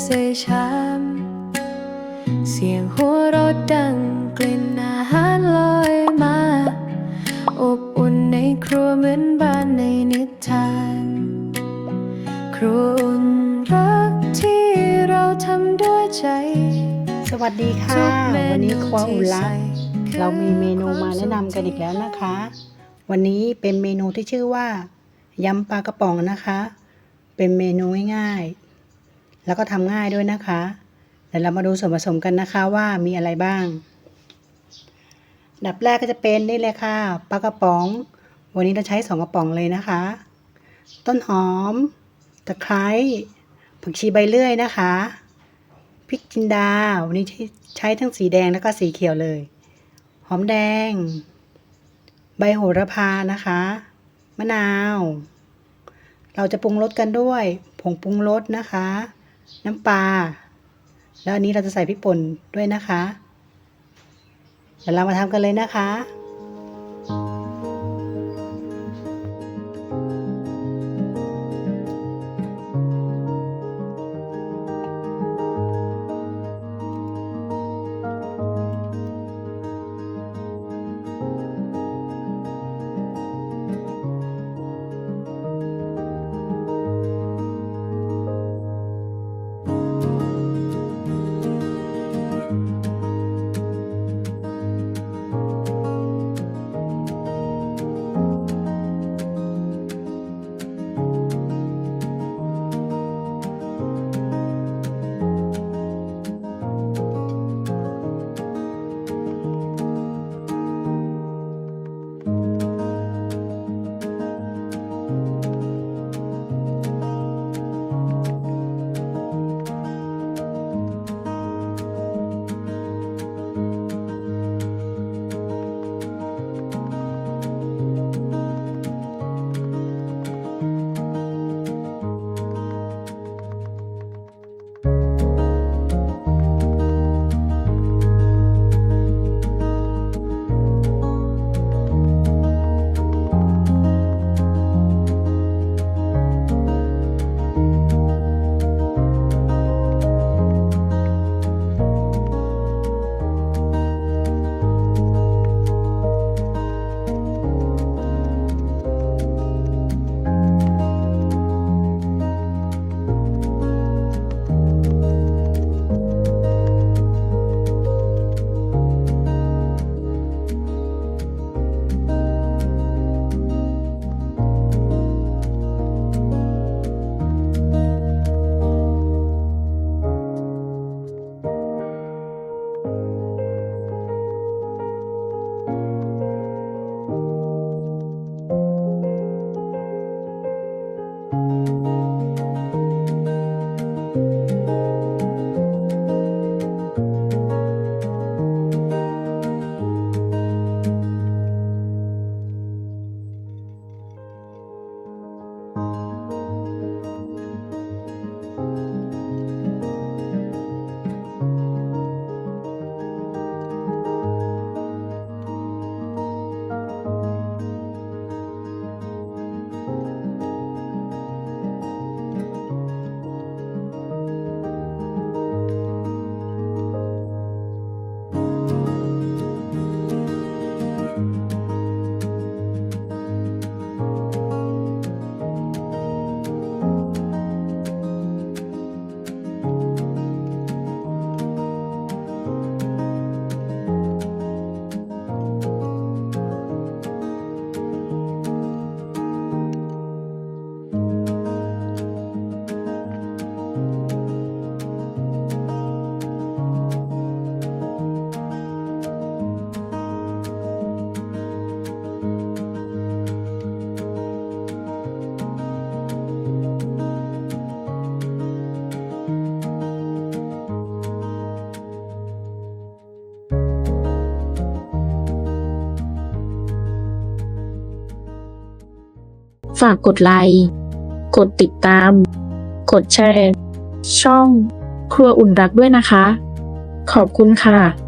ใส่ชามเสียงหัวเราะดังกลิ่นอาหารลอยมาอบอุ่นในครัวเหมือนบ้านในนิทานครัวอุ่นรักที่เราทำด้วยใจสวัสดีค่ะวันนี้ครัวอุ่นรักเรามีเมนูมาแนะนำกันอีกแล้วนะคะวันนี้เป็นเมนูที่ชื่อว่ายำปลากระป๋องนะคะเป็นเมนูง่ายๆแล้วก็ทำง่ายด้วยนะคะเดี๋ยวเรามาดูส่วนผสมกันนะคะว่ามีอะไรบ้างอันดับแรกก็จะเป็นนี่เลยค่ะปลากระป๋องวันนี้เราใช้2กระป๋องเลยนะคะต้นหอมตะไคร้ผักชีใบเลื่อยนะคะพริกจินดาวันนี้ใช้ทั้งสีแดงแล้วก็สีเขียวเลยหอมแดงใบโหระพานะคะมะนาวเราจะปรุงรสกันด้วยผงปรุงรสนะคะน้ำปลาแล้วอันนี้เราจะใส่พริกป่นด้วยนะคะเดี๋ยวเรามาทำกันเลยนะคะฝากกดไลค์กดติดตามกดแชร์ช่องครัวอุ่นรักด้วยนะคะขอบคุณค่ะ